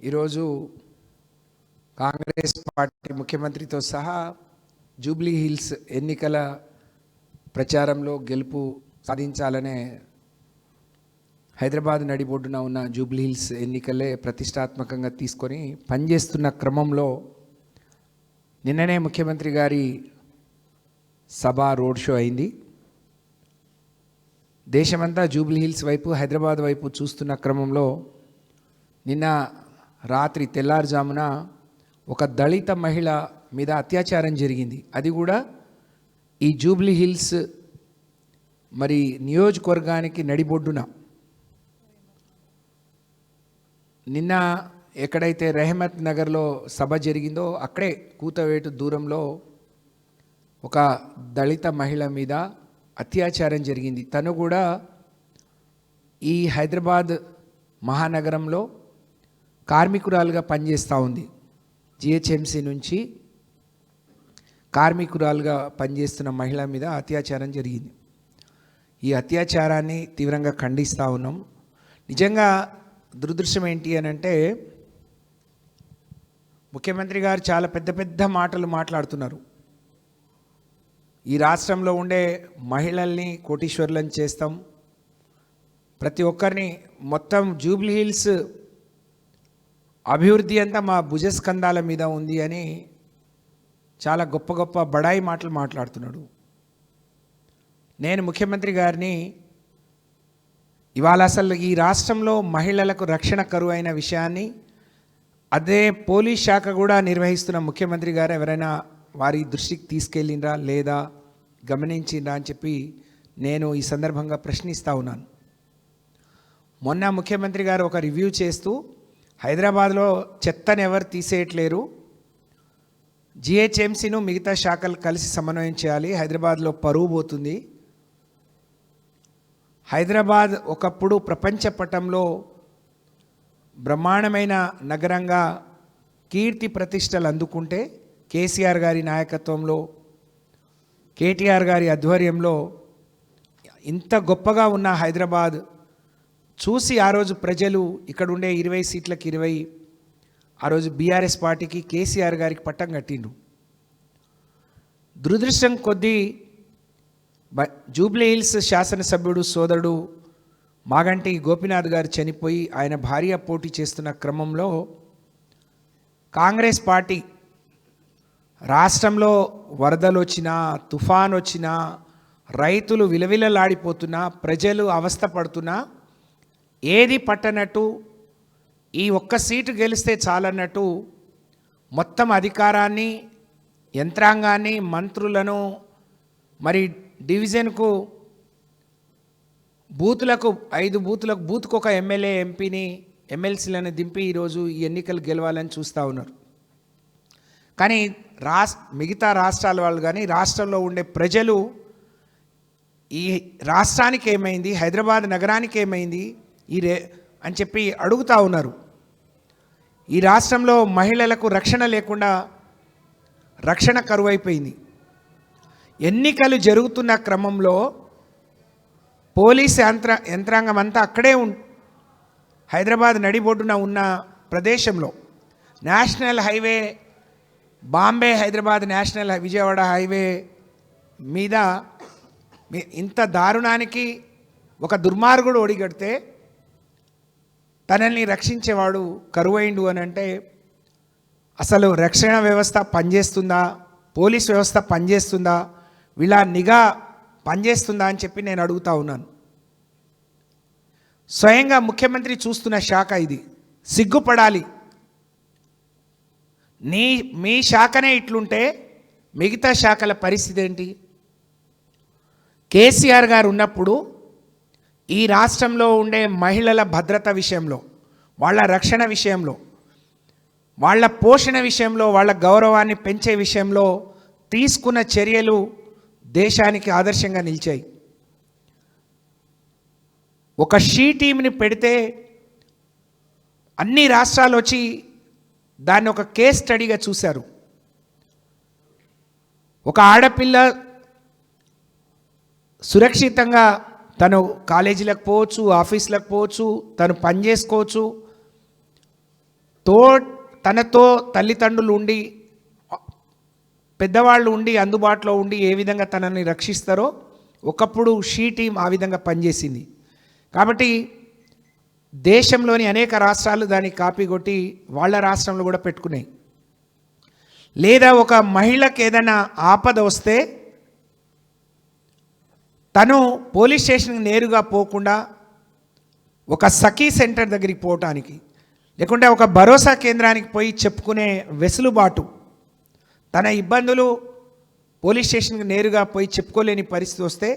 ఈరోజు కాంగ్రెస్ పార్టీ ముఖ్యమంత్రితో సహా జూబ్లీ హిల్స్ ఎన్నికల ప్రచారంలో గెలుపు సాధించాలనే హైదరాబాద్ నడిబొడ్డున ఉన్న జూబ్లీ హిల్స్ ఎన్నికలే ప్రతిష్టాత్మకంగా తీసుకొని పనిచేస్తున్న క్రమంలో నిన్ననే ముఖ్యమంత్రి గారి సభ రోడ్ షో అయింది. దేశమంతా జూబ్లీ హిల్స్ వైపు హైదరాబాద్ వైపు చూస్తున్న క్రమంలో నిన్న రాత్రి తెల్లారుజామున ఒక దళిత మహిళ మీద అత్యాచారం జరిగింది. అది కూడా ఈ జూబ్లీ హిల్స్ మరి నియోజకవర్గానికి నడిబొడ్డున. నిన్న ఎక్కడైతే రెహమత్ నగర్లో సభ జరిగిందో అక్కడే కూతవేటు దూరంలో ఒక దళిత మహిళ మీద అత్యాచారం జరిగింది. తను కూడా ఈ హైదరాబాద్ మహానగరంలో కార్మికురాలుగా పనిచేస్తూ ఉంది. జిహెచ్ఎంసీ నుంచి కార్మికురాలుగా పనిచేస్తున్న మహిళ మీద అత్యాచారం జరిగింది. ఈ అత్యాచారాన్ని తీవ్రంగా ఖండిస్తూ ఉన్నాం. నిజంగా దురదృష్టం ఏంటి అని అంటే, ముఖ్యమంత్రి గారు చాలా పెద్ద పెద్ద మాటలు మాట్లాడుతున్నారు. ఈ రాష్ట్రంలో ఉండే మహిళల్ని కోటీశ్వరులను చేస్తాం, ప్రతి ఒక్కరిని మొత్తం జూబ్లీ హిల్స్ అభివృద్ధి అంతా మా భుజస్కంధాల మీద ఉంది అని చాలా గొప్ప గొప్ప బడాయి మాటలు మాట్లాడుతున్నాడు. నేను ముఖ్యమంత్రి గారిని ఇవాళ అసలు ఈ రాష్ట్రంలో మహిళలకు రక్షణ కరువు అయిన విషయాన్ని అదే పోలీస్ శాఖ కూడా నిర్వహిస్తున్న ముఖ్యమంత్రి గారు ఎవరైనా వారి దృష్టికి తీసుకెళ్ళినరా లేదా గమనించిండ్రా అని చెప్పి నేను ఈ సందర్భంగా ప్రశ్నిస్తూ ఉన్నాను. మొన్న ముఖ్యమంత్రి గారు ఒక రివ్యూ చేస్తూ హైదరాబాద్లో చెత్తను ఎవరు తీసేయట్లేరు, జిహెచ్ఎంసీను మిగతా శాఖలు కలిసి సమన్వయం చేయాలి, హైదరాబాద్లో పరువు పోతుంది, హైదరాబాద్ ఒకప్పుడు ప్రపంచ పటంలో బ్రహ్మాండమైన నగరంగా కీర్తి ప్రతిష్టలు అందుకుంటే కేసీఆర్ గారి నాయకత్వంలో కేటీఆర్ గారి ఆధ్వర్యంలో ఇంత గొప్పగా ఉన్న హైదరాబాద్ చూసి ఆ రోజు ప్రజలు ఇక్కడ ఉండే 20 సీట్లకు 20 ఆ రోజు బీఆర్ఎస్ పార్టీకి కేసీఆర్ గారికి పట్టం కట్టిండ్రు. దురదృష్టం కొద్దీ జూబ్లీ హిల్స్ శాసనసభ్యుడు సోదరుడు మాగంటి గోపీనాథ్ గారు చనిపోయి ఆయన భార్య పోటీ చేస్తున్న క్రమంలో కాంగ్రెస్ పార్టీ రాష్ట్రంలో వరదలు వచ్చినా తుఫాన్ వచ్చినా రైతులు విలవిలలాడిపోతున్నా ప్రజలు అవస్థ పడుతున్నా ఏది పట్టనట్టు ఈ ఒక్క సీటు గెలిస్తే చాలన్నట్టు మొత్తం అధికారాన్ని యంత్రాంగాన్ని మంత్రులను మరి డివిజన్కు బూతులకు 5 బూతులకు బూత్కు ఒక ఎమ్మెల్యే ఎంపీని ఎమ్మెల్సీలను దింపి ఈరోజు ఈ ఎన్నికలు గెలవాలని చూస్తూ ఉన్నారు. కానీ మిగతా రాష్ట్రాల వాళ్ళు కానీ రాష్ట్రంలో ఉండే ప్రజలు ఈ రాష్ట్రానికి ఏమైంది, హైదరాబాద్ నగరానికి ఏమైంది అని చెప్పి అడుగుతూ ఉన్నారు. ఈ రాష్ట్రంలో మహిళలకు రక్షణ లేకుండా రక్షణ కరువైపోయింది. ఎన్నికలు జరుగుతున్న క్రమంలో పోలీస్ యంత్రాంగం అంతా అక్కడే హైదరాబాద్ నడిబొడ్డున ఉన్న ప్రదేశంలో national highway Bombay Hyderabad national Vijayawada highway మీద ఇంత దారుణానికి ఒక దుర్మార్గుడు ఒడిగడితే తనల్ని రక్షించేవాడు కరువైండు అని అంటే అసలు రక్షణ వ్యవస్థ పనిచేస్తుందా, పోలీస్ వ్యవస్థ పనిచేస్తుందా, వీళ్ళ నిఘా పనిచేస్తుందా అని చెప్పి నేను అడుగుతూ ఉన్నాను. స్వయంగా ముఖ్యమంత్రి చూస్తున్న శాఖ ఇది, సిగ్గుపడాలి. మీ శాఖనే ఇట్లుంటే మిగతా శాఖల పరిస్థితి ఏంటి? కేసీఆర్ గారు ఉన్నప్పుడు ఈ రాష్ట్రంలో ఉండే మహిళల భద్రత విషయంలో, వాళ్ళ రక్షణ విషయంలో, వాళ్ళ పోషణ విషయంలో, వాళ్ళ గౌరవాన్ని పెంచే విషయంలో తీసుకున్న చర్యలు దేశానికి ఆదర్శంగా నిలిచాయి. ఒక షీ టీంని పెడితే అన్ని రాష్ట్రాలు వచ్చి దాన్ని ఒక కేస్ స్టడీగా చూశారు. ఒక ఆడపిల్ల సురక్షితంగా తను కాలేజీలకు పోవచ్చు, ఆఫీసులకు పోవచ్చు, తను పని చేసుకోవచ్చు, తో తనతో తల్లిదండ్రులు ఉండి పెద్దవాళ్ళు ఉండి అందుబాటులో ఉండి ఏ విధంగా తనని రక్షిస్తారో ఒకప్పుడు షీ టీం ఆ విధంగా పనిచేసింది. కాబట్టి దేశంలోని అనేక రాష్ట్రాలు దాన్ని కాపీ కొట్టి వాళ్ళ రాష్ట్రంలో కూడా పెట్టుకున్నాయి. లేదా ఒక మహిళకు ఏదైనా ఆపద వస్తే తను పోలీస్ స్టేషన్కి నేరుగా పోకుండా ఒక సఖీ సెంటర్ దగ్గరికి పోవటానికి లేకుంటే ఒక భరోసా కేంద్రానికి పోయి చెప్పుకునే వెసులుబాటు, తన ఇబ్బందులు పోలీస్ స్టేషన్కి నేరుగా పోయి చెప్పుకోలేని పరిస్థితి వస్తే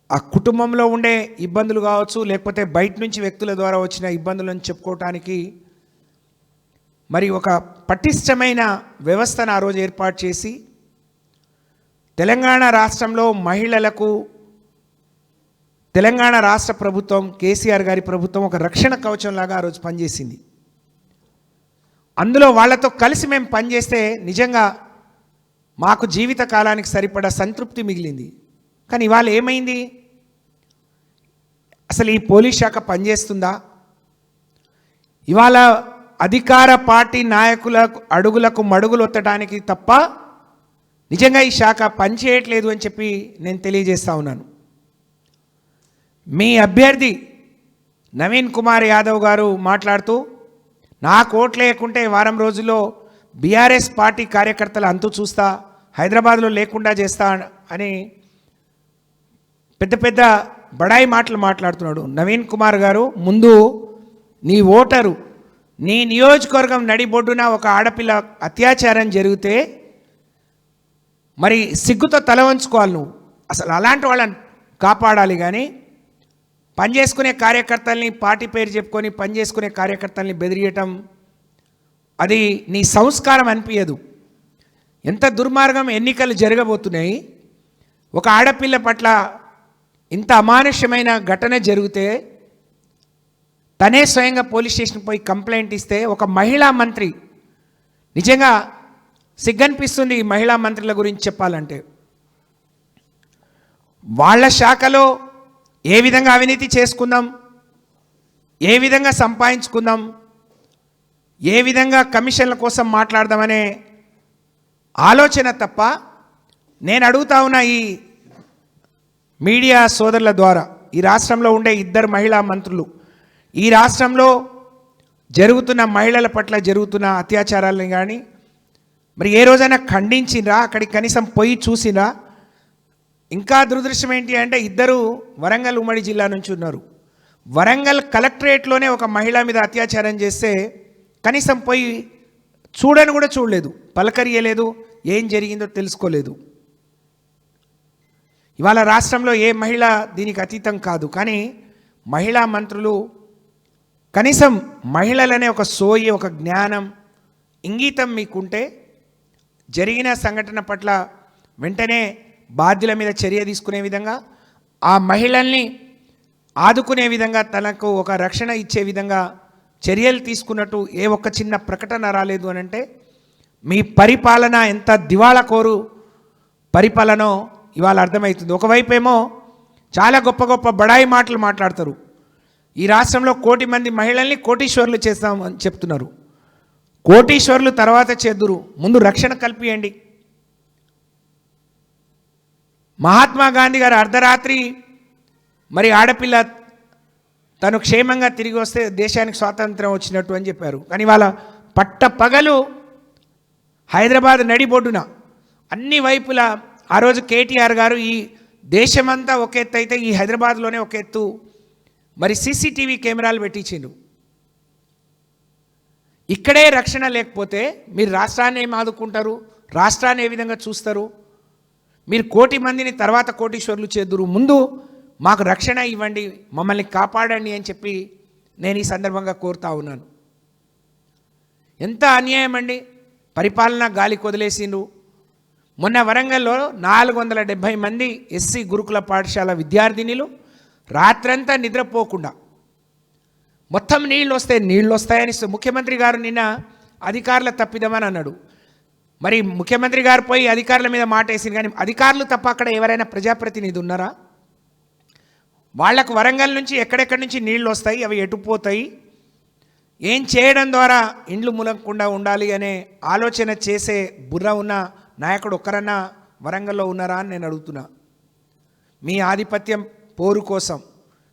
ఆ కుటుంబంలో ఉండే ఇబ్బందులు కావచ్చు, లేకపోతే బయట నుంచి వ్యక్తుల ద్వారా వచ్చిన ఇబ్బందులను చెప్పుకోవటానికి మరి ఒక పటిష్టమైన వ్యవస్థను ఆ రోజు ఏర్పాటు చేసి తెలంగాణ రాష్ట్రంలో మహిళలకు తెలంగాణ రాష్ట్ర ప్రభుత్వం, కేసీఆర్ గారి ప్రభుత్వం ఒక రక్షణ కవచంలాగా ఆ రోజు పనిచేసింది. అందులో వాళ్ళతో కలిసి మేము పనిచేస్తే నిజంగా మాకు జీవిత కాలానికి సరిపడా సంతృప్తి మిగిలింది. కానీ ఇవాళ ఏమైంది? అసలు ఈ పోలీస్ శాఖ పనిచేస్తుందా? ఇవాళ అధికార పార్టీ నాయకుల అడుగులకు మడుగులు ఒత్తడానికి తప్ప నిజంగా ఈ శాఖ పనిచేయట్లేదు అని చెప్పి నేను తెలియజేస్తా ఉన్నాను. మీ అభ్యర్థి నవీన్ కుమార్ యాదవ్ గారు మాట్లాడుతూ నాకు ఓట్లు లేకుంటే వారం రోజుల్లో బీఆర్ఎస్ పార్టీ కార్యకర్తల అంతు చూస్తా, హైదరాబాద్లో లేకుండా చేస్తా అని పెద్ద పెద్ద బడాయి మాటలు మాట్లాడుతున్నాడు. నవీన్ కుమార్ గారు, ముందు నీ ఓటరు నీ నియోజకవర్గం నడిబొడ్డున ఒక ఆడపిల్ల అత్యాచారం జరిగితే మరి సిగ్గుతో తల వంచుకోవాలి. నువ్వు అసలు అలాంటి వాళ్ళని కాపాడాలి. కానీ పనిచేసుకునే కార్యకర్తల్ని, పార్టీ పేరు చెప్పుకొని పనిచేసుకునే కార్యకర్తల్ని బెదిరియటం అది నీ సంస్కారం అనిపించదు. ఎంత దుర్మార్గం ఎన్నికలు జరగబోతున్నాయి. ఒక ఆడపిల్ల పట్ల ఇంత అమానుష్యమైన ఘటన జరిగితే తనే స్వయంగా పోలీస్ స్టేషన్ పోయి కంప్లైంట్ ఇస్తే ఒక మహిళా మంత్రి, నిజంగా సిగ్గనిపిస్తుంది ఈ మహిళా మంత్రుల గురించి చెప్పాలంటే. వాళ్ళ శాఖలో ఏ విధంగా అవినీతి చేసుకుందాం, ఏ విధంగా సంపాదించుకుందాం, ఏ విధంగా కమిషన్ల కోసం మాట్లాడదామనే ఆలోచన తప్ప, నేను అడుగుతా ఉన్న ఈ మీడియా సోదరుల ద్వారా ఈ రాష్ట్రంలో ఉండే 2 మహిళా మంత్రులు ఈ రాష్ట్రంలో జరుగుతున్న మహిళల పట్ల జరుగుతున్న అత్యాచారాలను కానీ మరి ఏ రోజైనా ఖండించినరా? అక్కడికి కనీసం పోయి చూసినరా? ఇంకా దురదృష్టం ఏంటి అంటే 2 వరంగల్ ఉమ్మడి జిల్లా నుంచి ఉన్నారు. వరంగల్ కలెక్టరేట్లోనే ఒక మహిళ మీద అత్యాచారం చేస్తే కనీసం పోయి చూడని కూడా చూడలేదు, పలకరియలేదు, ఏం జరిగిందో తెలుసుకోలేదు. ఇవాళ రాష్ట్రంలో ఏ మహిళ దీనికి అతీతం కాదు. కానీ మహిళా మంత్రులు కనీసం మహిళలనే ఒక సోయి, ఒక జ్ఞానం, ఇంగితం మీకుంటే జరిగిన సంఘటన పట్ల వెంటనే బాధ్యుల మీద చర్య తీసుకునే విధంగా, ఆ మహిళల్ని ఆదుకునే విధంగా, తనకు ఒక రక్షణ ఇచ్చే విధంగా చర్యలు తీసుకున్నట్టు ఏ ఒక్క చిన్న ప్రకటన రాలేదు అని అంటే మీ పరిపాలన ఎంత దివాళాకోరు పరిపాలనో ఇవాళ అర్థమవుతుంది. ఒకవైపేమో చాలా గొప్ప గొప్ప బడాయి మాటలు మాట్లాడతారు. ఈ రాష్ట్రంలో 1 కోటి మంది మహిళల్ని కోటీశ్వర్లు చేస్తామని చెప్తున్నారు. కోటీశ్వర్లు తర్వాత చేద్దురు, ముందు రక్షణ కల్పియండి. మహాత్మా గాంధీ గారు అర్ధరాత్రి మరి ఆడపిల్ల తను క్షేమంగా తిరిగి వస్తే దేశానికి స్వాతంత్రం వచ్చినట్టు అని చెప్పారు. కానీ వాళ్ళ పట్ట పగలు హైదరాబాద్ నడిబొడ్డున అన్ని వైపులా ఆ రోజు కేటీఆర్ గారు ఈ దేశమంతా ఒక ఎత్తు అయితే ఈ హైదరాబాద్లోనే ఒక ఎత్తు మరి సీసీటీవీ కెమెరాలు పెట్టించిండు. ఇక్కడే రక్షణ లేకపోతే మీరు రాష్ట్రాన్ని ఏం ఆదుకుంటారు? రాష్ట్రాన్ని ఏ విధంగా చూస్తారు? మీరు 1 కోటి మందిని తర్వాత కోటీశ్వర్లు చేదురు, ముందు మాకు రక్షణ ఇవ్వండి, మమ్మల్ని కాపాడండి అని చెప్పి నేను ఈ సందర్భంగా కోరుతా ఉన్నాను. ఎంత అన్యాయం అండి! పరిపాలన గాలికి వదిలేసిండ్రు. మొన్న వరంగల్లో 470 మంది ఎస్సీ గురుకుల పాఠశాల విద్యార్థినిలు రాత్రంతా నిద్రపోకుండా మొత్తం నీళ్ళు వస్తాయని ముఖ్యమంత్రి గారు నిన్న అధికారుల తప్పిదమని అన్నాడు. మరి ముఖ్యమంత్రి గారు పోయి అధికారుల మీద మాట వేసింది, కానీ అధికారులు తప్ప అక్కడ ఎవరైనా ప్రజాప్రతినిధి ఉన్నారా? వాళ్లకు వరంగల్ నుంచి ఎక్కడెక్కడి నుంచి నీళ్ళు వస్తాయి, అవి ఎటుపోతాయి, ఏం చేయడం ద్వారా ఇండ్లు ములగకుండా ఉండాలి అనే ఆలోచన చేసే బుర్ర ఉన్న నాయకుడు ఒక్కరన్నా వరంగల్లో ఉన్నారా అని నేను అడుగుతున్నా. మీ ఆధిపత్యం పోరు కోసం,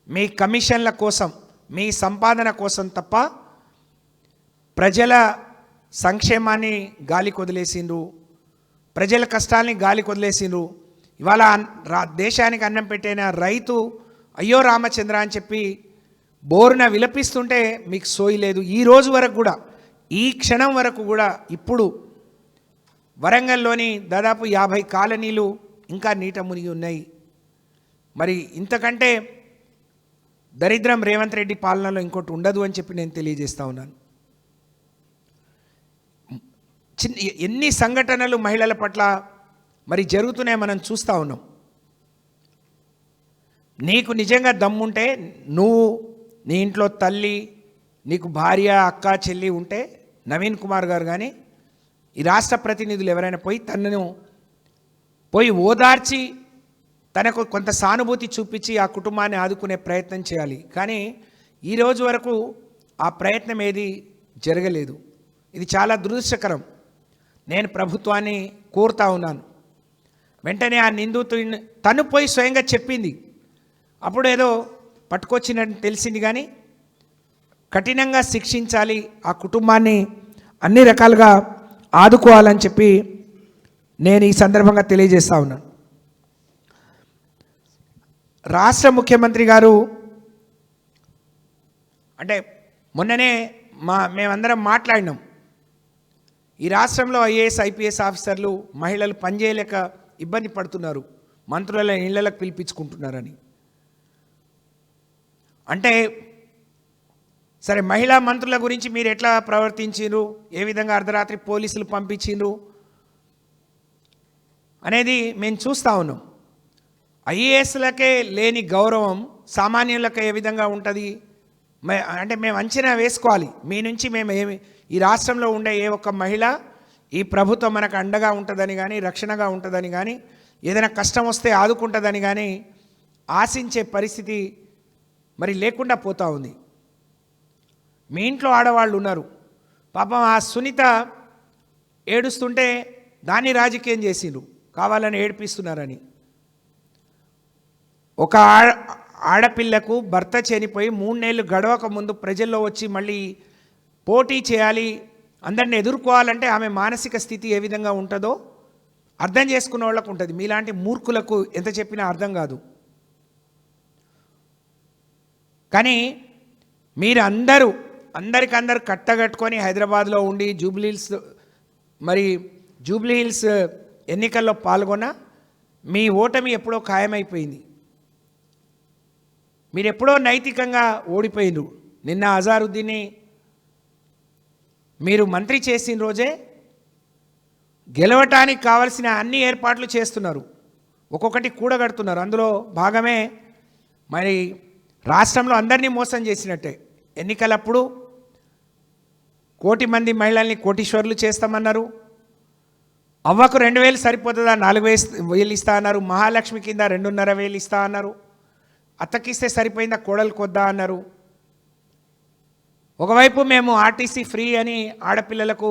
మీ కమిషన్ల కోసం, మీ సంపాదన కోసం తప్ప ప్రజల సంక్షేమాన్ని గాలికి వదిలేసిండ్రు, ప్రజల కష్టాల్ని గాలికి వదిలేసిండ్రు. ఇవాళ దేశానికి అన్నం పెట్టిన రైతు అయ్యో రామచంద్ర అని చెప్పి బోరున విలపిస్తుంటే మీకు సోయి లేదు. ఈ రోజు వరకు కూడా, ఈ క్షణం వరకు కూడా ఇప్పుడు వరంగల్లోని దాదాపు 50 కాలనీలు ఇంకా నీట మునిగి ఉన్నాయి. మరి ఇంతకంటే దరిద్రం రేవంత్ రెడ్డి పాలనలో ఇంకోటి ఉండదు అని చెప్పి నేను తెలియజేస్తా ఉన్నాను. ఎన్ని సంఘటనలు మహిళల పట్ల మరి జరుగుతున్నాయి మనం చూస్తూ ఉన్నాం. నీకు నిజంగా దమ్ముంటే నువ్వు, నీ ఇంట్లో తల్లి, నీకు భార్య, అక్క, చెల్లి ఉంటే నవీన్ కుమార్ గారు కానీ ఈ రాష్ట్ర ప్రతినిధులు ఎవరైనా పోయి తనను ఓదార్చి తనకు కొంత సానుభూతి చూపించి ఆ కుటుంబాన్ని ఆదుకునే ప్రయత్నం చేయాలి. కానీ ఈరోజు వరకు ఆ ప్రయత్నం ఏది జరగలేదు. ఇది చాలా దురదృష్టకరం. నేను ప్రభుత్వాన్ని కోరుతా ఉన్నాను, వెంటనే ఆ నిందితుడిని తను పోయి స్వయంగా చెప్పింది, అప్పుడు ఏదో పట్టుకొచ్చినట్టు తెలిసింది, కానీ కఠినంగా శిక్షించాలి, ఆ కుటుంబాన్ని అన్ని రకాలుగా ఆదుకోవాలని చెప్పి నేను ఈ సందర్భంగా తెలియజేస్తా ఉన్నాను. రాష్ట్ర ముఖ్యమంత్రి గారు అంటే మొన్ననే మేమందరం మాట్లాడినాం, ఈ రాష్ట్రంలో ఐఏఎస్ ఐపీఎస్ ఆఫీసర్లు మహిళలు పనిచేయలేక ఇబ్బంది పడుతున్నారు, మంత్రుల ఇళ్లకు పిలిపించుకుంటున్నారని. అంటే సరే, మహిళా మంత్రుల గురించి మీరు ఎట్లా ప్రవర్తించారు, ఏ విధంగా అర్ధరాత్రి పోలీసులు పంపించారు అనేది మేము చూస్తూ ఉన్నాం. ఐఏఎస్లకే లేని గౌరవం సామాన్యులకు ఏ విధంగా ఉంటుంది అంటే మేము అంచనా వేసుకోవాలి. మీ నుంచి మేము ఈ రాష్ట్రంలో ఉండే ఏ ఒక్క మహిళ ఈ ప్రభుత్వం మనకు అండగా ఉంటుందని కానీ, రక్షణగా ఉంటుందని కానీ, ఏదైనా కష్టం వస్తే ఆదుకుంటుందని కానీ ఆశించే పరిస్థితి మరి లేకుండా పోతూ ఉంది. మీ ఇంట్లో ఆడవాళ్ళు ఉన్నారు, పాపం ఆ సునీత ఏడుస్తుంటే దాన్ని రాజకీయం చేసిండ్రు, కావాలని ఏడిపిస్తున్నారని. ఒక ఆడపిల్లకు భర్త చనిపోయి 3 నెలలు గడవక ముందు ప్రజల్లో వచ్చి మళ్ళీ పోటీ చేయాలి, అందరిని ఎదుర్కోవాలంటే ఆమె మానసిక స్థితి ఏ విధంగా ఉంటుందో అర్థం చేసుకున్న వాళ్ళకు ఉంటుంది. మీలాంటి మూర్ఖులకు ఎంత చెప్పినా అర్థం కాదు. కానీ మీరు అందరికందరు కట్టగట్టుకొని హైదరాబాద్లో ఉండి జూబ్లీ హిల్స్ ఎన్నికల్లో పాల్గొన్న మీ ఓటమి ఎప్పుడో ఖాయమైపోయింది. మీరు ఎప్పుడో నైతికంగా ఓడిపోయినరు. నిన్న అజారుద్దీన్ని మీరు మంత్రి చేసిన రోజే గెలవటానికి కావలసిన అన్ని ఏర్పాట్లు చేస్తున్నారు, ఒక్కొక్కటి కూడగడుతున్నారు. అందులో భాగమే మరి రాష్ట్రంలో అందరినీ మోసం చేసినట్టే. ఎన్నికలప్పుడు 1 కోటి మంది మహిళల్ని కోటీశ్వర్లు చేస్తామన్నారు. అవ్వకు 2,000 సరిపోతుందా, 4,000 ఇస్తా అన్నారు. మహాలక్ష్మి కింద 2,500 ఇస్తా అన్నారు. అత్తకిస్తే సరిపోయిందా, కోడలు కొద్దా అన్నారు. ఒకవైపు మేము ఆర్టీసీ ఫ్రీ అని, ఆడపిల్లలకు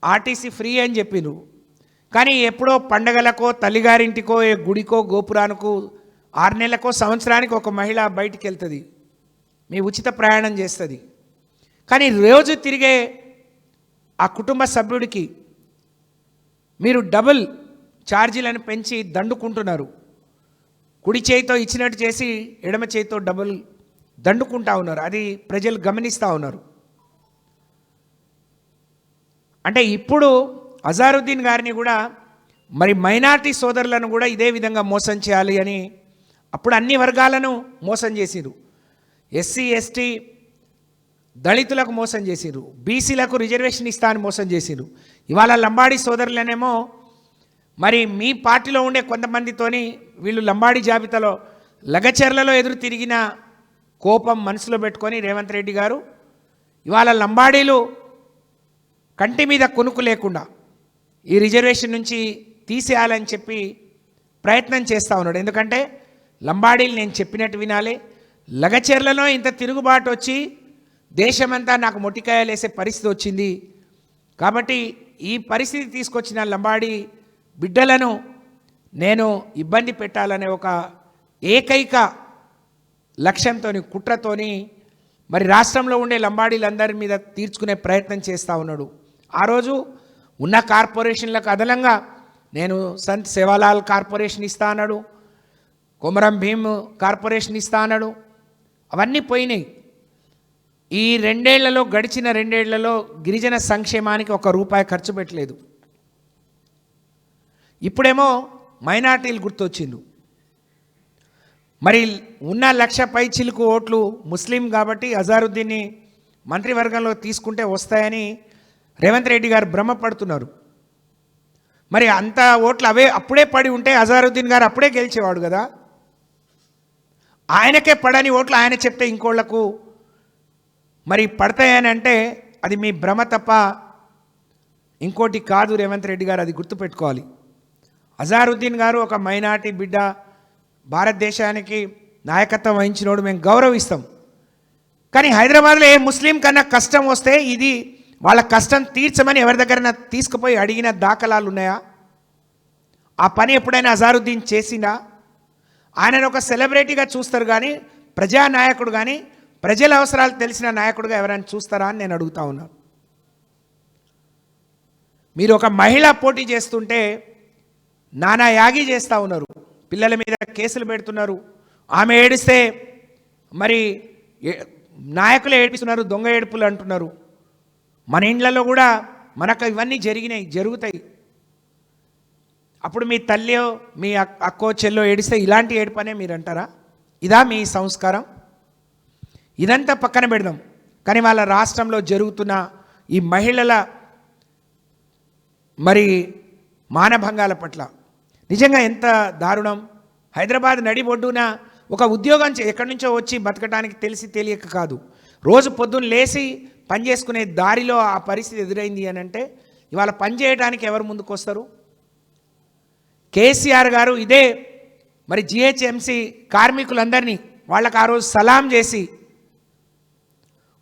ఆర్టీసీ ఫ్రీ అని చెప్పిను. కానీ ఎప్పుడో పండగలకో, తల్లిగారింటికో, గుడికో, గోపురానికో 6 నెలలకో, సంవత్సరానికి ఒక మహిళ బయటికి వెళ్తుంది, మీ ఉచిత ప్రయాణం చేస్తుంది. కానీ రోజు తిరిగే ఆ కుటుంబ సభ్యుడికి మీరు డబుల్ ఛార్జీలను పెంచి దండుకుంటున్నారు. కుడి చేయితో ఇచ్చినట్టు చేసి ఎడమ చేయితో డబుల్ దండుకుంటా ఉన్నారు. అది ప్రజలు గమనిస్తూ ఉన్నారు. అంటే ఇప్పుడు అజారుద్దీన్ గారిని కూడా మరి మైనార్టీ సోదరులను కూడా ఇదే విధంగా మోసం చేయాలి అని అప్పుడు అన్ని వర్గాలను మోసం చేసిరు. ఎస్సీ ఎస్టీ దళితులకు మోసం చేసిరు, బీసీలకు రిజర్వేషన్ ఇస్తా అని మోసం చేసిరు. ఇవాళ లంబాడీ సోదరులనేమో మరి మీ పార్టీలో ఉండే కొంతమందితోని వీళ్ళు లంబాడీ జాబితాలో లగచర్లలో ఎదురు తిరిగిన కోపం మనసులో పెట్టుకొని రేవంత్ రెడ్డి గారు ఇవాళ లంబాడీలు కంటి మీద కొనుక్కు లేకుండా ఈ రిజర్వేషన్ నుంచి తీసేయాలని చెప్పి ప్రయత్నం చేస్తూ ఉన్నాడు. ఎందుకంటే లంబాడీలు నేను చెప్పినట్టు వినాలి. లగచెర్లలో ఇంత తిరుగుబాటు వచ్చి దేశమంతా నాకు మొట్టికాయలేసే పరిస్థితి వచ్చింది. కాబట్టి ఈ పరిస్థితి తీసుకొచ్చిన లంబాడి బిడ్డలను నేను ఇబ్బంది పెట్టాలనే ఒక ఏకైక లక్ష్యంతోని కుట్రతోని మరి రాష్ట్రంలో ఉండే లంబాడీలందరి మీద తీర్చుకునే ప్రయత్నం చేస్తూ ఉన్నాడు. ఆ రోజు ఉన్న కార్పొరేషన్లకు అదనంగా నేను సంత్ సేవాలాల్ కార్పొరేషన్ ఇస్తా అన్నాడు, కొమరం భీమ్ కార్పొరేషన్ ఇస్తా అన్నాడు. అవన్నీ పోయినాయి. ఈ గడిచిన రెండేళ్లలో గిరిజన సంక్షేమానికి ₹1 ఖర్చు పెట్టలేదు. ఇప్పుడేమో మైనార్టీలు గుర్తొచ్చిండు. మరి ఉన్న 1,00,000 పై చిలుకు ఓట్లు ముస్లిం కాబట్టి అజారుద్దీన్ని మంత్రివర్గంలో తీసుకుంటే వస్తాయని రేవంత్ రెడ్డి గారు భ్రమపడుతున్నారు. మరి అంత ఓట్లు అప్పుడే పడి ఉంటే అజారుద్దీన్ గారు అప్పుడే గెలిచేవాడు కదా. ఆయనకే పడని ఓట్లు ఆయన చెప్తే ఇంకోళ్లకు మరి పడతాయని అంటే అది మీ భ్రమ తప్ప ఇంకోటి కాదు. రేవంత్ రెడ్డి గారు అది గుర్తుపెట్టుకోవాలి. అజారుద్దీన్ గారు ఒక మైనార్టీ బిడ్డ, భారతదేశానికి నాయకత్వం వహించినోడు, మేము గౌరవిస్తాం. కానీ హైదరాబాద్లో ఏ ముస్లిం కన్నా కష్టం వస్తే ఇది వాళ్ళ కష్టం తీర్చమని ఎవరి దగ్గరైనా తీసుకుపోయి అడిగిన దాఖలాలు ఉన్నాయా? ఆ పని ఎప్పుడైనా అజారుద్దీన్ చేసిందా? ఆయనను ఒక సెలబ్రిటీగా చూస్తారు కానీ ప్రజానాయకుడు కానీ ప్రజల అవసరాలు తెలిసిన నాయకుడిగా ఎవరైనా చూస్తారా అని నేను అడుగుతా ఉన్నాను. మీరు ఒక మహిళ పోటీ చేస్తుంటే నానా యాగి చేస్తూ ఉన్నారు, పిల్లల మీద కేసులు పెడుతున్నారు. ఆమె ఏడిస్తే మరి నాయకులే ఏడిపిస్తున్నారు, దొంగ ఏడుపులు అంటున్నారు. మన ఇండ్లలో కూడా మనకు ఇవన్నీ జరుగుతాయి. అప్పుడు మీ తల్లియో మీ అక్కో చెల్లో ఏడిస్తే ఇలాంటి ఏడుపనే మీరు అంటారా? ఇదా మీ సంస్కారం? ఇదంతా పక్కన పెడదాం. కానీ వాళ్ళ రాష్ట్రంలో జరుగుతున్న ఈ మహిళల మరి మానభంగాల పట్ల నిజంగా ఎంత దారుణం. హైదరాబాద్ నడిబొడ్డున ఒక ఉద్యోగం ఎక్కడి నుంచో వచ్చి బతకడానికి తెలియక కాదు, రోజు పొద్దున్న లేచి పని చేసుకునే దారిలో ఆ పరిస్థితి ఎదురైంది అని అంటే ఇవాళ పని చేయడానికి ఎవరు ముందుకు వస్తారు? కేసీఆర్ గారు ఇదే మరి జిహెచ్ఎంసీ కార్మికులందరినీ వాళ్ళకి ఆ రోజు సలాం చేసి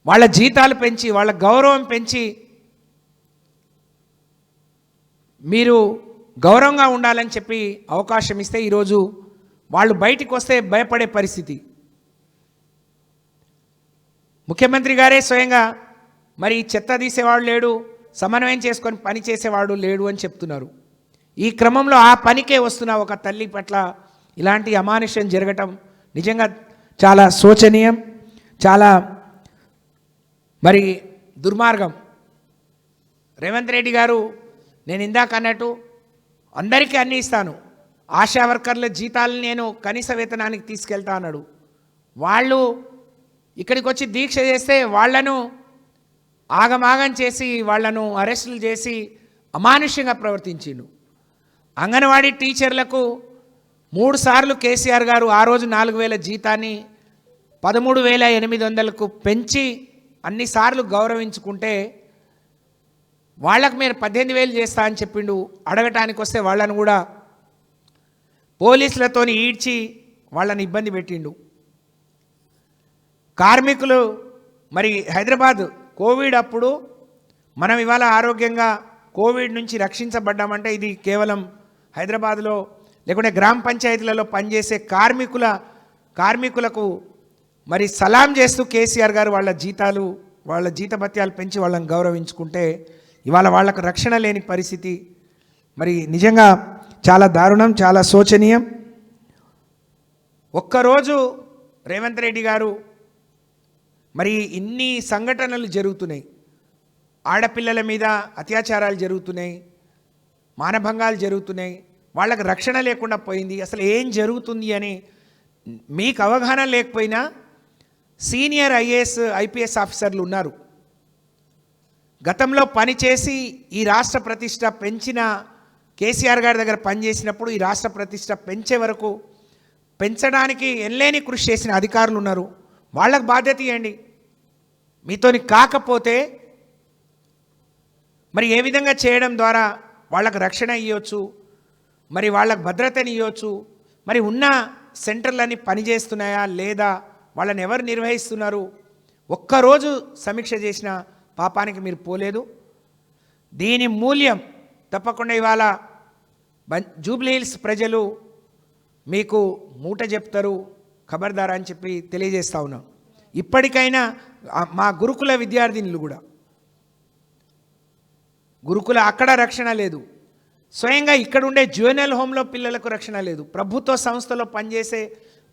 వాళ్ళ జీతాలు పెంచి వాళ్ళ గౌరవం పెంచి మీరు గౌరవంగా ఉండాలని చెప్పి అవకాశం ఇస్తే ఈరోజు వాళ్ళు బయటికి వస్తే భయపడే పరిస్థితి. ముఖ్యమంత్రి గారే స్వయంగా మరి చెత్త తీసేవాడు లేడు, సమన్వయం చేసుకొని పని చేసేవాడు లేడు అని చెప్తున్నారు. ఈ క్రమంలో ఆ పనికే వస్తున్న ఒక తల్లి పట్ల ఇలాంటి అమానుష్యం జరగటం నిజంగా చాలా శోచనీయం, చాలా మరి దుర్మార్గం. రేవంత్ రెడ్డి గారు నేను ఇందాక అన్నట్టు అందరికీ అన్నీ ఇస్తాను, ఆశా వర్కర్ల జీతాలను నేను కనీస వేతనానికి తీసుకెళ్తా అన్నాడు. వాళ్ళు ఇక్కడికి వచ్చి దీక్ష చేస్తే వాళ్లను ఆగమాగం చేసి వాళ్లను అరెస్టులు చేసి అమానుష్యంగా ప్రవర్తించిండు. అంగన్వాడీ టీచర్లకు 3 సార్లు కేసీఆర్ గారు ఆ రోజు 4,000 జీతాన్ని 13,800కు పెంచి అన్నిసార్లు గౌరవించుకుంటే వాళ్ళకు మీరు 18,000 చేస్తా అని చెప్పిండు. అడగటానికి వస్తే వాళ్ళను కూడా పోలీసులతో ఈడ్చి వాళ్ళని ఇబ్బంది పెట్టిండు. కార్మికులు మరి హైదరాబాద్ కోవిడ్ అప్పుడు మనం ఇవాళ ఆరోగ్యంగా కోవిడ్ నుంచి రక్షించబడ్డామంటే ఇది కేవలం హైదరాబాద్లో లేకుంటే గ్రామ పంచాయతీలలో పనిచేసే కార్మికులకు మరి సలాం చేస్తూ కేసీఆర్ గారు వాళ్ళ జీతభత్యాలు పెంచి వాళ్ళని గౌరవించుకుంటే ఇవాళ వాళ్ళకు రక్షణ లేని పరిస్థితి మరి నిజంగా చాలా దారుణం, చాలా శోచనీయం. ఒక్కరోజు రేవంత్ రెడ్డి గారు మరి ఇన్ని సంఘటనలు జరుగుతున్నాయి, ఆడపిల్లల మీద అత్యాచారాలు జరుగుతున్నాయి, మానభంగాలు జరుగుతున్నాయి, వాళ్ళకు రక్షణ లేకుండా పోయింది. అసలు ఏం జరుగుతుంది అని మీకు అవగాహన లేకపోయినా సీనియర్ ఐపీఎస్ ఆఫీసర్లు ఉన్నారు. గతంలో పనిచేసి ఈ రాష్ట్ర ప్రతిష్ట పెంచిన కేసీఆర్ గారి దగ్గర పనిచేసినప్పుడు ఈ రాష్ట్ర ప్రతిష్ట పెంచే వరకు పెంచడానికి ఎనలేని కృషి చేసిన అధికారులు ఉన్నారు. వాళ్ళకు బాధ్యత ఇవ్వండి. మీతోని కాకపోతే మరి ఏ విధంగా చేయడం ద్వారా వాళ్ళకు రక్షణ ఇవ్వచ్చు, మరి వాళ్ళకు భద్రతని ఇవ్వచ్చు, మరి ఉన్న సెంటర్లన్నీ పనిచేస్తున్నాయా లేదా, వాళ్ళని ఎవరు నిర్వహిస్తున్నారు, ఒక్కరోజు సమీక్ష చేసిన పాపానికి మీరు పోలేదు. దీని మూల్యం తప్పకుండా ఇవాళ జూబ్లీ హిల్స్ ప్రజలు మీకు మూట చెప్తారు, ఖబర్దార్ అని చెప్పి తెలియజేస్తా ఉన్నాం. ఇప్పటికైనా మా గురుకుల విద్యార్థినులు కూడా, గురుకుల అక్కడ రక్షణ లేదు, స్వయంగా ఇక్కడ ఉండే జ్యువెనల్ హోమ్లో పిల్లలకు రక్షణ లేదు, ప్రభుత్వ సంస్థలో పనిచేసే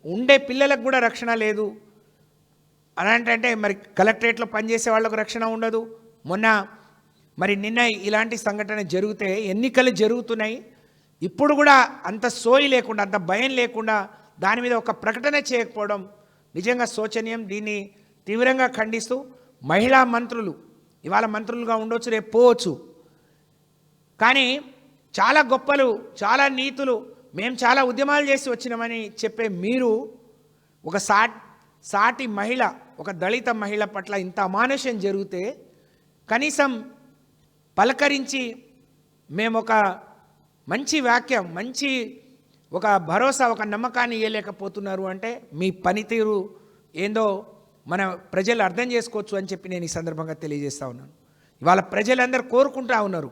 ఉండే పిల్లలకు కూడా రక్షణ లేదు. అలాంటి మరి కలెక్టరేట్లో పనిచేసే వాళ్ళకు రక్షణ ఉండదు. మరి నిన్న ఇలాంటి సంఘటన జరిగితే ఎన్నికలు జరుగుతున్నాయి, ఇప్పుడు కూడా అంత సోయి లేకుండా, అంత భయం లేకుండా దాని మీద ఒక ప్రకటన చేయకపోవడం నిజంగా శోచనీయం. దీన్ని తీవ్రంగా ఖండిస్తూ మహిళా మంత్రులు ఇవాళ మంత్రులుగా ఉండొచ్చు, రేపు పోవచ్చు, కానీ చాలా గొప్పలు, చాలా నీతులు, మేము చాలా ఉద్యమాలు చేసి వచ్చినామని చెప్పే మీరు ఒక సాటి మహిళ, ఒక దళిత మహిళ పట్ల ఇంత అమానుష్యం జరిగితే కనీసం పలకరించి మేము ఒక మంచి వాక్యం, మంచి ఒక భరోసా, ఒక నమ్మకాన్ని ఇవ్వలేకపోతున్నారు అంటే మీ పనితీరు ఏందో మన ప్రజలు అర్థం చేసుకోవచ్చు అని చెప్పి నేను ఈ సందర్భంగా తెలియజేస్తూ ఉన్నాను. ఇవాళ ప్రజలందరూ కోరుకుంటా ఉన్నారు,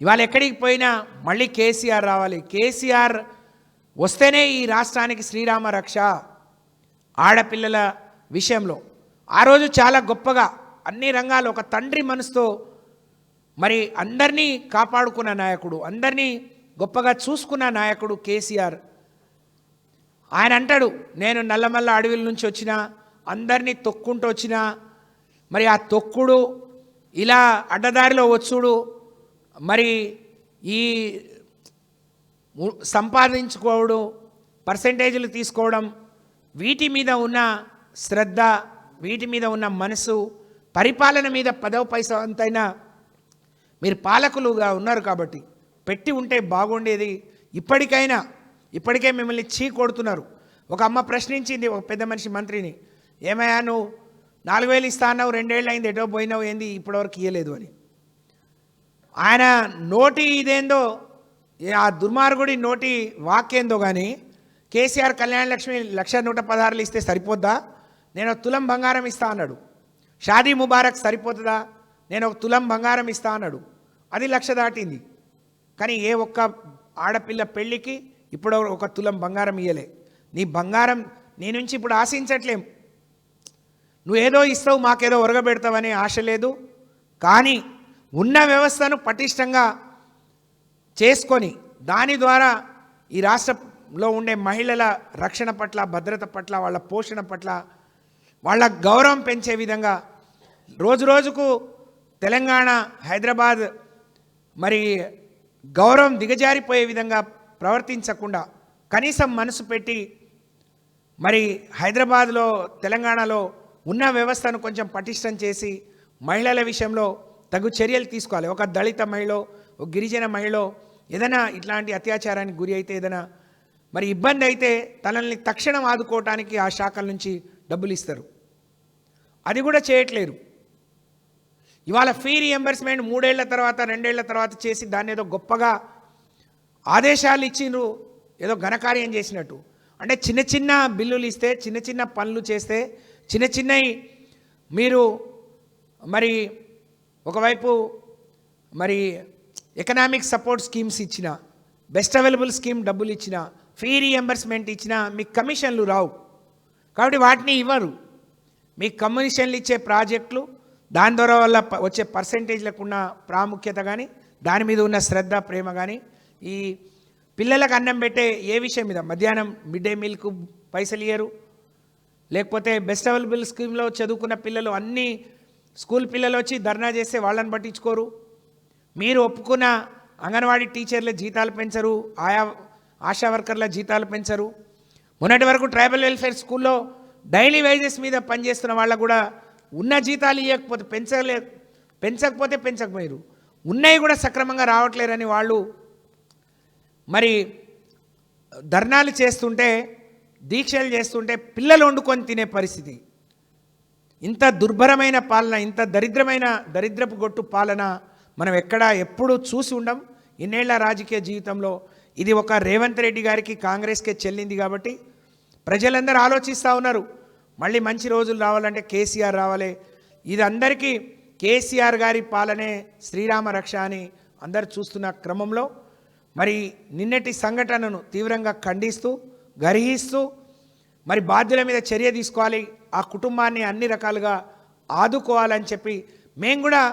ఇవాళ ఎక్కడికి పోయినా మళ్ళీ కేసీఆర్ రావాలి, కేసీఆర్ వస్తేనే ఈ రాష్ట్రానికి శ్రీరామ రక్ష. ఆడపిల్లల విషయంలో ఆ రోజు చాలా గొప్పగా అన్ని రంగాలు ఒక తండ్రి మనసుతో మరి అందరినీ కాపాడుకున్న నాయకుడు, అందరినీ గొప్పగా చూసుకున్న నాయకుడు కేసీఆర్. ఆయన అంటాడు, నేను నల్లమల్ల అడవిల నుంచి వచ్చిన, అందరినీ తొక్కుంటూ వచ్చిన, మరి ఆ తొక్కుడు ఇలా అడ్డదారిలో వచ్చుడు, మరి ఈ సంపాదించుకోవడం, పర్సెంటేజీలు తీసుకోవడం, వీటి మీద ఉన్న శ్రద్ధ, వీటి మీద ఉన్న మనసు, పరిపాలన మీద 10వ పైసా అంతైనా మీరు పాలకులుగా ఉన్నారు కాబట్టి పెట్టి ఉంటే బాగుండేది. ఇప్పటికే మిమ్మల్ని చీ కొడుతున్నారు. ఒక అమ్మ ప్రశ్నించింది ఒక పెద్ద మనిషి మంత్రిని, ఏమయ్యా నువ్వు 4,000 ఇస్తా అన్నావు, 2 ఏళ్ళు అయింది, ఎటో పోయినావు, ఏంది ఇప్పటివరకు ఇవ్వలేదు అని. ఆయన నోటి ఇదేందో, ఆ దుర్మార్గుడి నోటి వాక్యేందో కానీ కేసీఆర్ కళ్యాణ లక్ష్మి 1,116 ఇస్తే సరిపోద్దా, నేను 1 తులం బంగారం ఇస్తా అన్నాడు. షాదీ ముబారక్ సరిపోతుందా, నేను 1 తులం బంగారం ఇస్తా అన్నాడు. అది 1,00,000 దాటింది. కానీ ఏ ఒక్క ఆడపిల్ల పెళ్ళికి ఇప్పుడు 1 తులం బంగారం ఇయ్యలే. నీ బంగారం నీ నుంచి ఇప్పుడు ఆశించట్లేం, నువ్వేదో ఇస్తావు మాకేదో ఒరగబెడతావనే ఆశ లేదు. కానీ ఉన్న వ్యవస్థను పటిష్టంగా చేసుకొని దాని ద్వారా ఈ రాష్ట్రంలో ఉండే మహిళల రక్షణ పట్ల, భద్రత పట్ల, వాళ్ళ పోషణ పట్ల, వాళ్ళ గౌరవం పెంచే విధంగా రోజు రోజుకు తెలంగాణ, హైదరాబాద్ మరి గౌరవం దిగజారిపోయే విధంగా ప్రవర్తించకుండా కనీసం మనసు పెట్టి మరి హైదరాబాద్లో, తెలంగాణలో ఉన్న వ్యవస్థను కొంచెం పటిష్టం చేసి మహిళల విషయంలో తగు చర్యలు తీసుకోవాలి. ఒక దళిత మహిళ, ఒక గిరిజన మహిళ ఏదైనా ఇట్లాంటి అత్యాచారానికి గురి అయితే, ఏదైనా మరి ఇబ్బంది అయితే తనల్ని తక్షణం ఆదుకోవటానికి ఆ శాఖల నుంచి డబ్బులు ఇస్తారు. అది కూడా చేయట్లేరు. ఇవాళ ఫీ రీఎంబర్స్మెంట్ 3 ఏళ్ల తర్వాత, 2 ఏళ్ల తర్వాత చేసి దాన్ని ఏదో గొప్పగా ఆదేశాలు ఇచ్చిండ్రు, ఏదో ఘనకార్యం చేసినట్టు. అంటే చిన్న చిన్న బిల్లులు ఇస్తే, చిన్న చిన్న పనులు చేస్తే, చిన్న చిన్నవి మీరు మరి ఒకవైపు మరి ఎకనామిక్ సపోర్ట్ స్కీమ్స్ ఇచ్చిన, బెస్ట్ అవైలబుల్ స్కీమ్ డబ్బులు ఇచ్చిన, ఫీ రీఎంబర్స్మెంట్ ఇచ్చిన మీకు కమిషన్లు రావు. కాబట్టి వాటిని ఇవ్వరు. మీకు కమిషన్లు ఇచ్చే ప్రాజెక్టులు, దాని ద్వారా వల్ల వచ్చే పర్సెంటేజ్లకు ఉన్న ప్రాముఖ్యత కానీ, దాని మీద ఉన్న శ్రద్ధ, ప్రేమ కానీ, ఈ పిల్లలకు అన్నం పెట్టే ఏ విషయం మీద, మధ్యాహ్నం మిడ్ డే మీల్కు పైసలు ఇయ్యరు, లేకపోతే బెస్ట్ అవైలబుల్ స్కీమ్లో చదువుకున్న పిల్లలు, అన్ని స్కూల్ పిల్లలు వచ్చి ధర్నా చేస్తే వాళ్ళని పట్టించుకోరు. మీరు ఒప్పుకున్న అంగన్వాడీ టీచర్ల జీతాలు పెంచరు, ఆయా ఆశా వర్కర్ల జీతాలు పెంచరు. మొన్నటి వరకు ట్రైబల్ వెల్ఫేర్ స్కూల్లో డైలీ వేజెస్ మీద పనిచేస్తున్న వాళ్ళకు కూడా ఉన్న జీతాలు ఇవ్వకపోతే, పెంచకపోతే పెంచకపోయారు, ఉన్నవి కూడా సక్రమంగా రావట్లేరని వాళ్ళు మరి ధర్నాలు చేస్తుంటే, దీక్షలు చేస్తుంటే పిల్లలు వండుకొని తినే పరిస్థితి. ఇంత దుర్భరమైన పాలన, ఇంత దరిద్రపు గొట్టు పాలన మనం ఎప్పుడు చూసి ఉండం. ఇన్నేళ్ల రాజకీయ జీవితంలో ఇది ఒక రేవంత్ రెడ్డి గారికి, కాంగ్రెస్కే చెల్లింది. కాబట్టి ప్రజలందరూ ఆలోచిస్తూ ఉన్నారు, మళ్ళీ మంచి రోజులు రావాలంటే కేసీఆర్ రావాలి. ఇది అందరికీ కేసీఆర్ గారి పాలనే శ్రీరామ రక్ష అని అందరు చూస్తున్న క్రమంలో మరి నిన్నటి సంఘటనను తీవ్రంగా ఖండిస్తూ గర్హిస్తూ మరి బాధ్యుల మీద చర్య తీసుకోవాలి, ఆ కుటుంబాన్ని అన్ని రకాలుగా ఆదుకోవాలని చెప్పి మేము కూడా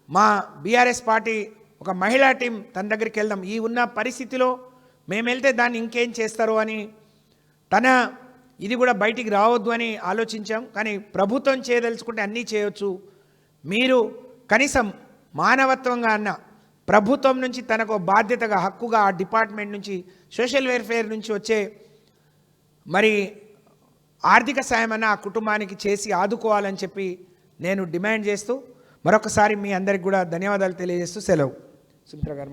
మా బీఆర్ఎస్ పార్టీ ఒక మహిళా టీం తన దగ్గరికి వెళ్దాం. ఈ ఉన్న పరిస్థితిలో మేము వెళ్తే దాన్ని ఇంకేం చేస్తారు అని తన ఇది కూడా బయటికి రావద్దు అని ఆలోచించాం. కానీ ప్రభుత్వం చేయదలుచుకుంటే అన్నీ చేయొచ్చు. మీరు కనీసం మానవత్వంగా అన్న ప్రభుత్వం నుంచి తనకు బాధ్యతగా హక్కుగా ఆ డిపార్ట్మెంట్ నుంచి సోషల్ వెల్ఫేర్ నుంచి వచ్చే మరి ఆర్థిక సాయం అన్న ఆ కుటుంబానికి చేసి ఆదుకోవాలని చెప్పి నేను డిమాండ్ చేస్తూ మరొకసారి మీ అందరికి కూడా ధన్యవాదాలు తెలియజేస్తూ సెలవు. సుమిత్ర గారు.